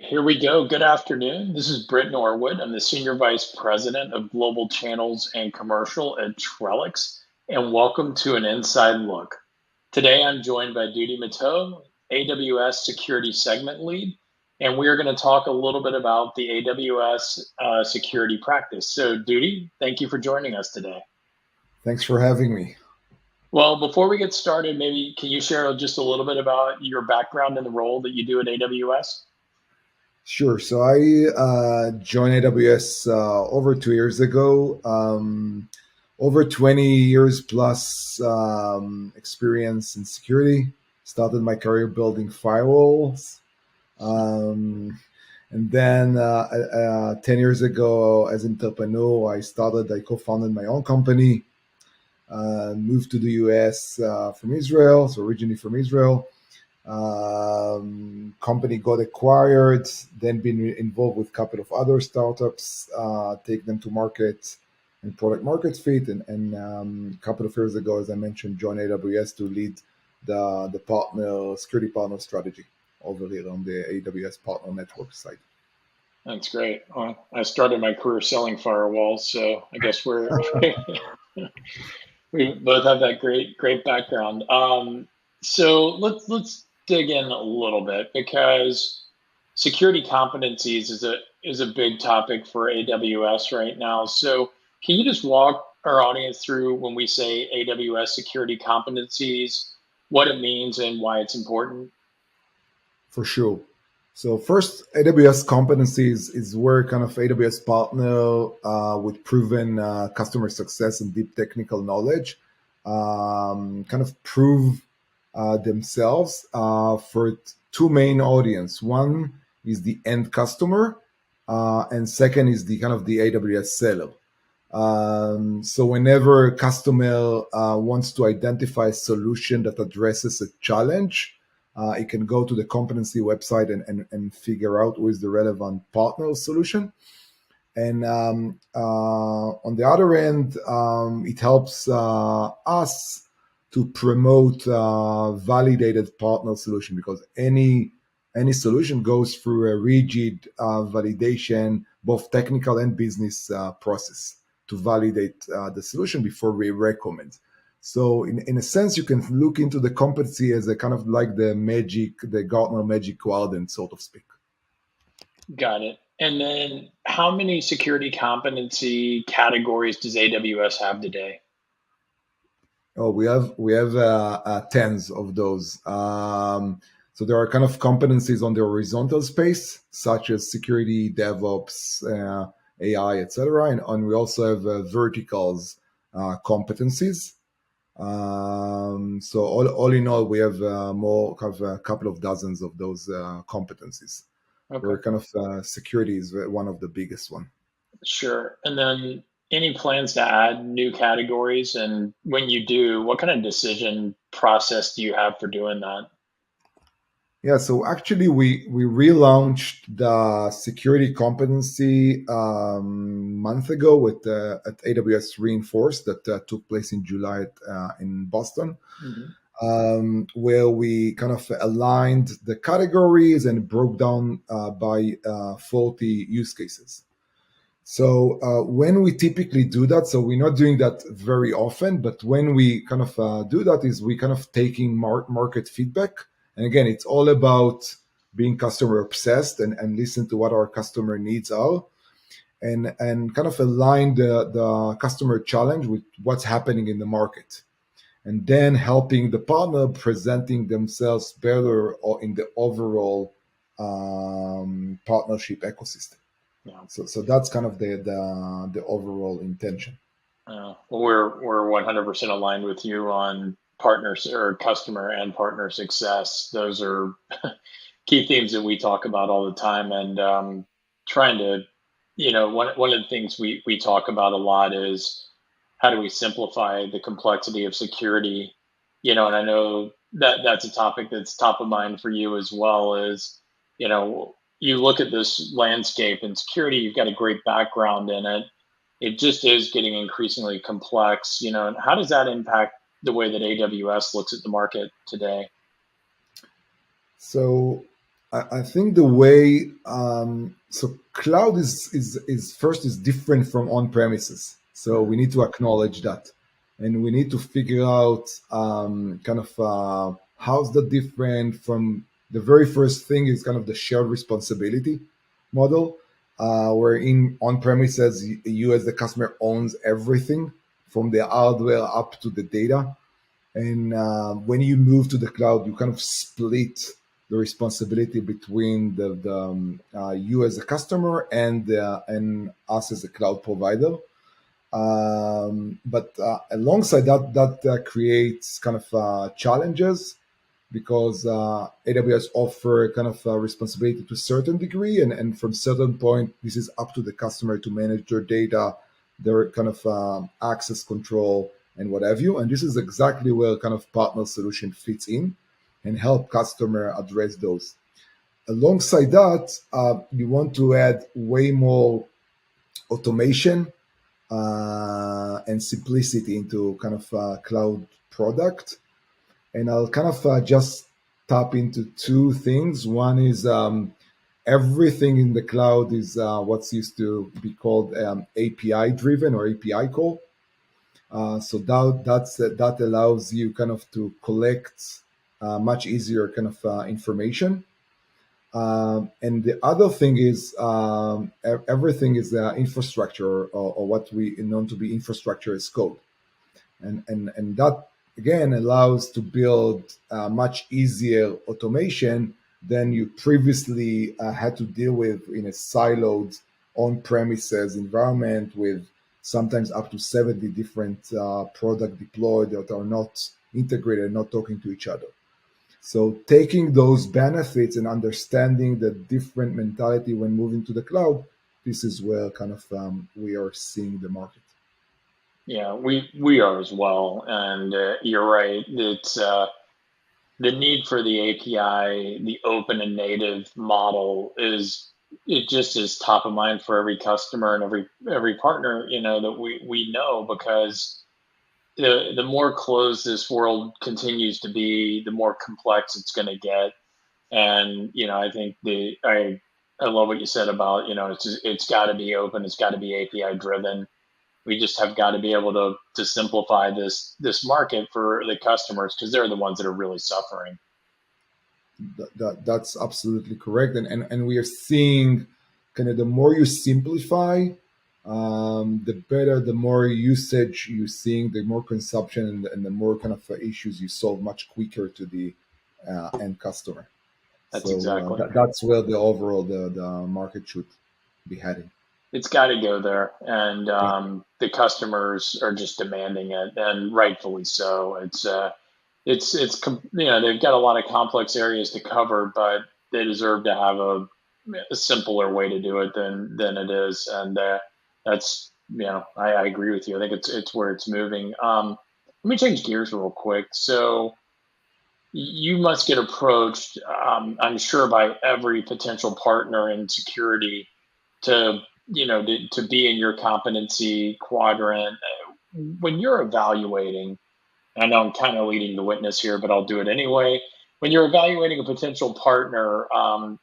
Here we go. Good afternoon. This is Britt Norwood. I'm the Senior Vice President of Global Channels and Commercial at Trellix, and welcome to an Inside Look. Today I'm joined by Duty Mateau, AWS Security Segment Lead, and we are going to talk a little bit about the AWS security practice. So, Duty, thank you for joining us today. Thanks for having me. Well, before we get started, maybe can you share just a little bit about your background and the role that you do at AWS? Sure. So I joined AWS over 2 years ago. Over 20 years plus experience in security. Started my career building firewalls. And then 10 years ago, as an entrepreneur, I co-founded my own company, moved to the US from Israel, so originally from Israel. Company got acquired, then been involved with a couple of other startups, take them to market and product market fit. And a couple of years ago, as I mentioned, joined AWS to lead the partner security partner strategy over here on the AWS partner network side. That's great. Well, I started my career selling firewalls, so I guess we're we both have that great background. So let's dig in a little bit because security competencies is a big topic for AWS right now. So can you just walk our audience through when we say AWS security competencies, what it means and why it's important? For sure. So first, AWS competencies is where kind of AWS partner with proven customer success and deep technical knowledge kind of prove themselves for two main audience. One is the end customer, and second is the kind of the AWS seller. So whenever a customer wants to identify a solution that addresses a challenge, it can go to the competency website and figure out who is the relevant partner solution. And on the other end, it helps us to promote validated partner solution, because any solution goes through a rigid validation, both technical and business process to validate the solution before we recommend. So in a sense, you can look into the competency as a kind of like the Gartner Magic Quadrant, so to speak. Got it. And then how many security competency categories does AWS have today? Oh, we have tens of those. So there are kind of competencies on the horizontal space, such as security, DevOps, AI, etc. And we also have verticals competencies. So all in all, we have more kind of a couple of dozens of those competencies. Okay, Where kind of security is one of the biggest one. sure. And then any plans to add new categories? And when you do, what kind of decision process do you have for doing that? Yeah, so actually we relaunched the security competency month ago with at AWS Reinforce that took place in July in Boston, Mhm. where we kind of aligned the categories and broke down by 40 use cases. So when we typically do that, so we're not doing that very often, but when we kind of do that, is we kind of taking market feedback. And again, it's all about being customer obsessed and listen to what our customer needs are, and kind of align the customer challenge with what's happening in the market, and then helping the partner presenting themselves better or in the overall partnership ecosystem. Yeah. So that's kind of the overall intention. Well, we're 100% aligned with you on partners or customer and partner success. Those are key themes that we talk about all the time, and trying to, one of the things we talk about a lot is how do we simplify the complexity of security. And I know that that's a topic that's top of mind for you as well. Is you look at this landscape and security, you've got a great background in it. It just is getting increasingly complex. And how does that impact the way that AWS looks at the market today? So I think the way so cloud is first is different from on premises. So we Mhm. need to acknowledge that, and we need to figure out kind of how's that different from the very first thing is kind of the shared responsibility model, where in on premises you as the customer owns everything from the hardware up to the data, and when you move to the cloud, you kind of split the responsibility between you as a customer and us as a cloud provider. But alongside that, that creates kind of challenges because AWS offer kind of responsibility to a certain degree, and from certain point, this is up to the customer to manage their data, their kind of access control, and what have you. And this is exactly where kind of partner solution fits in and help customer address those. Alongside that, you want to add way more automation and simplicity into kind of cloud product, and I'll kind of just tap into two things. One is everything in the cloud is what's used to be called API driven or API call. So that allows you kind of to collect much easier kind of information. And the other thing is everything is infrastructure or what we know to be infrastructure as code, and that again allows to build much easier automation than you previously had to deal with in a siloed on-premises environment with sometimes up to 70 different product deployed that are not integrated, not talking to each other. So taking those benefits and understanding the different mentality when moving to the cloud, this is where kind of we are seeing the market. Yeah, we are as well, and you're right. It's the need for the API, the open and native model is it just is top of mind for every customer and every partner, that we know, because the more closed this world continues to be, the more complex it's going to get. And I think I love what you said about, it's got to be open, it's got to be API driven. We just have got to be able to simplify this market for the customers, because they're the ones that are really suffering. That's absolutely correct, and we are seeing kind of the more you simplify, the better, the more usage you're seeing, the more consumption, and the more kind of issues you solve much quicker to the end customer. That's So exactly. that's where the overall the market should be heading. It's got to go there, and Yeah. the customers are just demanding it, and rightfully so. They've got a lot of complex areas to cover, but they deserve to have a simpler way to do it than it is, and that's I agree with you. I think it's where it's moving. Let me change gears real quick. So you must get approached, I'm sure, by every potential partner in security to to be in your competency quadrant. When you're evaluating, I know I'm kind of leading the witness here, but I'll do it anyway. When you're evaluating a potential partner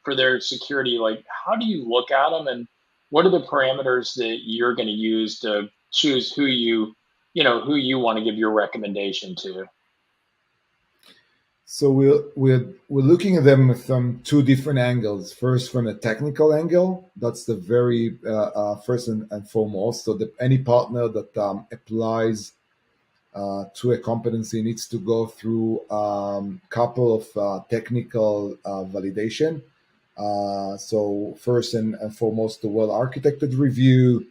for their security, like, how do you look at them, and what are the parameters that you're going to use to choose who you want to give your recommendation to? So we're looking at them from two different angles. First, from a technical angle, that's the very first and foremost. So any partner that applies to a competency needs to go through couple of technical validation. So first and foremost, the well-architected review,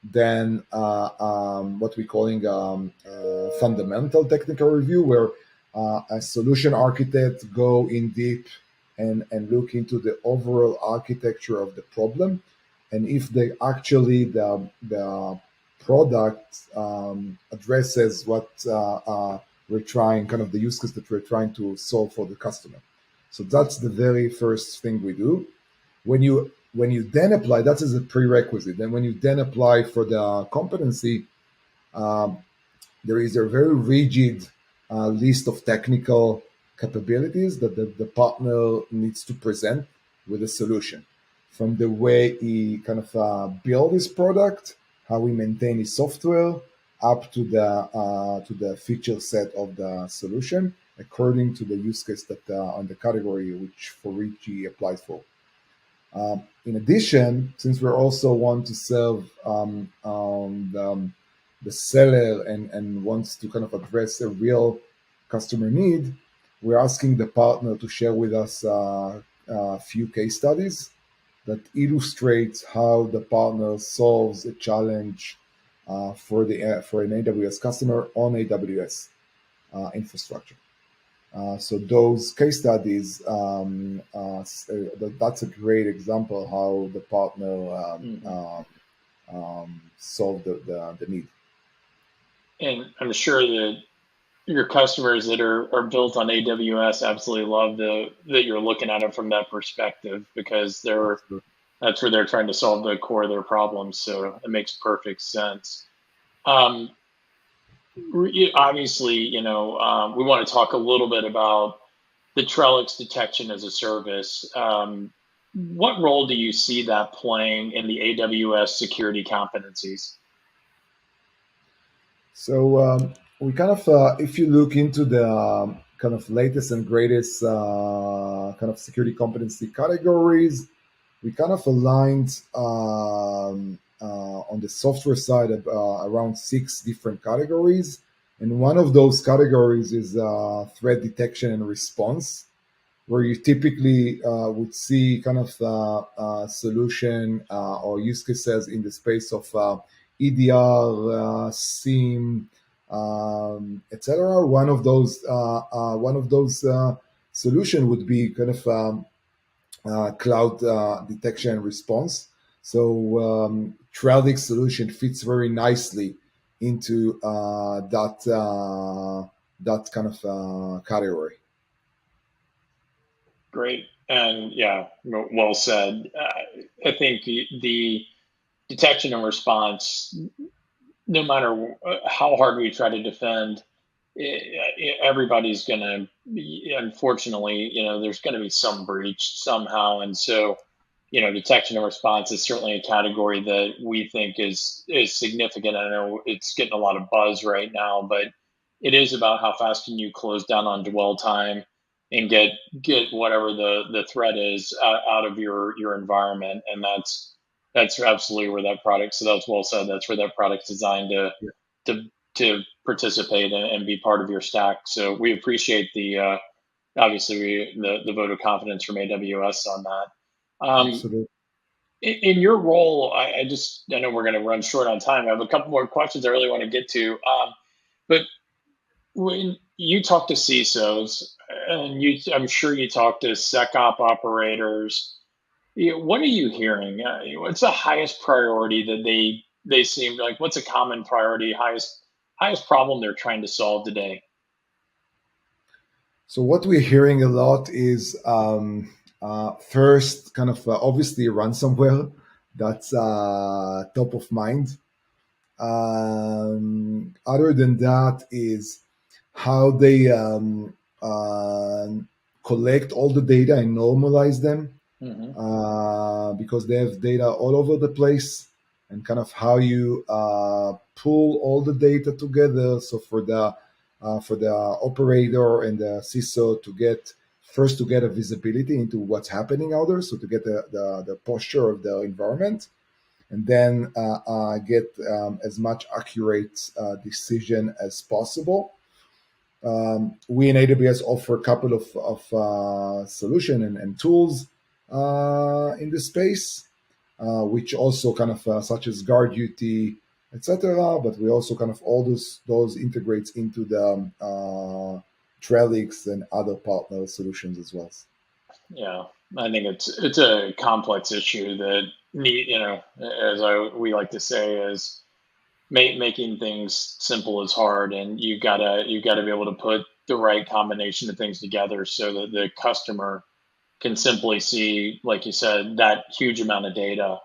then what we're calling fundamental technical review, where a solution architect go in deep and look into the overall architecture of the problem, and if they actually the product addresses what we're trying, kind of the use case that we're trying to solve for the customer. So that's the very first thing we do. When you then apply, that is a prerequisite. Then when you then apply for the competency, um, there is a very rigid list of technical capabilities that the partner needs to present. with a solution, from the way he kind of build his product, how he maintain his software, up to the feature set of the solution according to the use case that on the category which for which he applied for. In addition, since we also want to serve the seller and wants to kind of address a real customer need, we're asking the partner to share with us a few case studies that illustrates how the partner solves a challenge for an AWS customer on AWS infrastructure. So those case studies, that's a great example how the partner Mhm. solved the need. And I'm sure that your customers that are built on AWS absolutely love that you're looking at it from that perspective, because that's where they're trying to solve the core of their problems. So it makes perfect sense. Um, Obviously, we want to talk a little bit about the Trellix detection as a service. What role do you see that playing in the AWS security competencies? So we kind of, if you look into the kind of latest and greatest kind of security competency categories, we kind of aligned on the software side around six different categories. And one of those categories is threat detection and response, where you typically would see kind of solution or use cases in the space of EDR, SIEM, etc. One of those solution would be kind of cloud detection and response. So Trellix solution fits very nicely into that kind of category. Great. And yeah, well said. I think the detection and response, no matter how hard we try to defend, everybody's going to, unfortunately, there's going to be some breach somehow. And so, detection and response is certainly a category that we think is significant. I know it's getting a lot of buzz right now, but it is about how fast can you close down on dwell time and get whatever the threat is out of your environment. And that's absolutely where that product. So that's well said. That's where that product's designed to to participate and be part of your stack. So we appreciate the obviously the vote of confidence from AWS on that. Absolutely. In your role, I know we're going to run short on time. I have a couple more questions I really want to get to. But when you talk to CISOs, and I'm sure you talk to SecOp operators, what are you hearing? What's the highest priority that they seem like? What's a common priority, highest problem they're trying to solve today? So what we're hearing a lot is first, kind of obviously ransomware. That's top of mind. Other than that is how they collect all the data and normalize them, Hmm. because they have data all over the place, and kind of how you pull all the data together. So for the operator and the CISO to get a visibility into what's happening out there, so to get the posture of the environment, and then get as much accurate decision as possible. We in AWS offer a couple of solution and tools in this space, which also kind of such as guard duty, etc. But we also kind of all those integrates into the Trellix and other partner solutions as well. Yeah, I think it's a complex issue that as we like to say, is making things simple is hard, and you've got to be able to put the right combination of things together so that the customer can simply see, like you said, that huge amount of data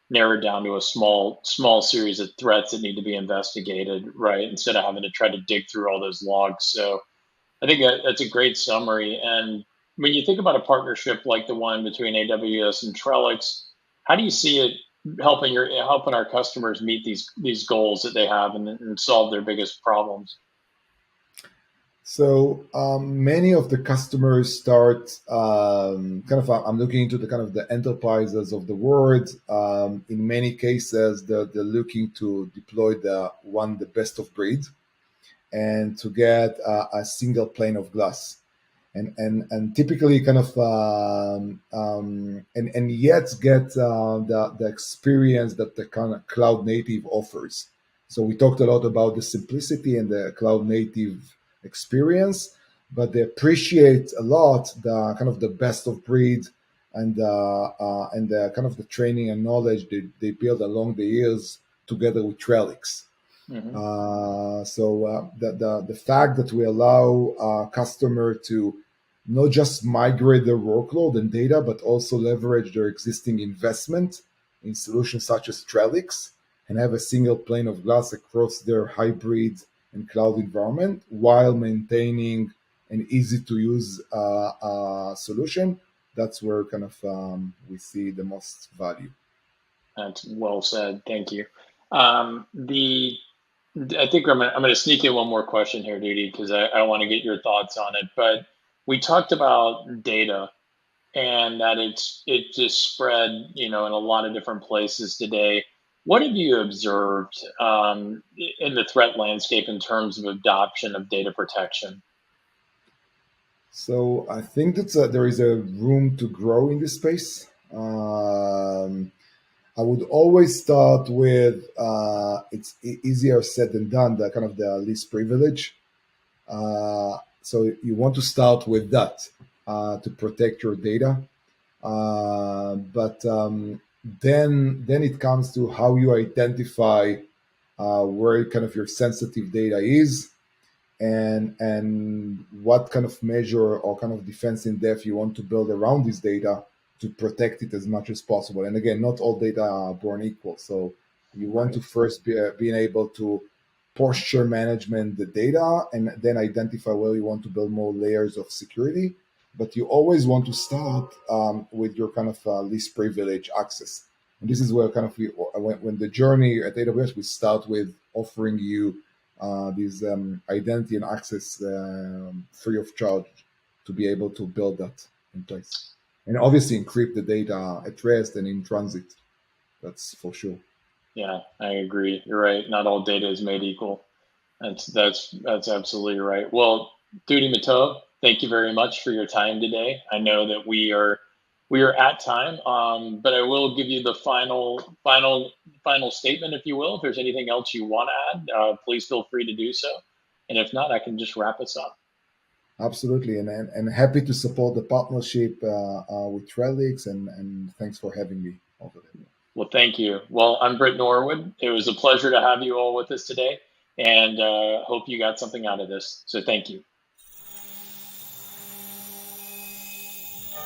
narrowed down to a small series of threats that need to be investigated, right? Instead of having to try to dig through all those logs. So I think that's a great summary. And when you think about a partnership like the one between AWS and Trellix, how do you see it helping our customers meet these goals that they have and solve their biggest problems? So many of the customers start I'm looking into the kind of the enterprises of the world. In many cases, they're looking to deploy the best of breed and to get a single pane of glass. And typically kind of and yet get the experience that the kind of cloud native offers. So we talked a lot about the simplicity and the cloud native experience, but they appreciate a lot the kind of the best of breed and the kind of the training and knowledge they build along the years together with Trellix. Hmm. The fact that we allow a customer to not just migrate their workload and data, but also leverage their existing investment in solutions such as Trellix and have a single pane of glass across their hybrid and cloud environment while maintaining an easy to use solution. That's where kind of we see the most value. That's well said. Thank you. The I think I'm gonna sneak in one more question here, Duty, because I want to get your thoughts on it. But we talked about data and that it just spread, in a lot of different places today. What have you observed in the threat landscape in terms of adoption of data protection? So I think that there is a room to grow in this space. I would always start with it's easier said than done, the kind of the least privilege. So you want to start with that to protect your data. But then it comes to how you identify where kind of your sensitive data is and what kind of measure or kind of defense in depth you want to build around this data to protect it as much as possible. And again, not all data are born equal. So you want to Right. first being able to posture management the data and then identify where you want to build more layers of security. But you always want to start with your kind of least privilege access. And this is where kind of when the journey at AWS, we start with offering you these identity and access free of charge to be able to build that in place. And obviously encrypt the data at rest and in transit. That's for sure. Yeah, I agree. You're right. Not all data is made equal. That's absolutely right. Well, Duty Matov, thank you very much for your time today. I know that we are at time, but I will give you the final statement, if you will. If there's anything else you want to add, please feel free to do so. And if not, I can just wrap us up. Absolutely. And happy to support the partnership with Trellix and thanks for having me over there. Well, thank you. Well, I'm Britt Norwood. It was a pleasure to have you all with us today, and hope you got something out of this. So thank you.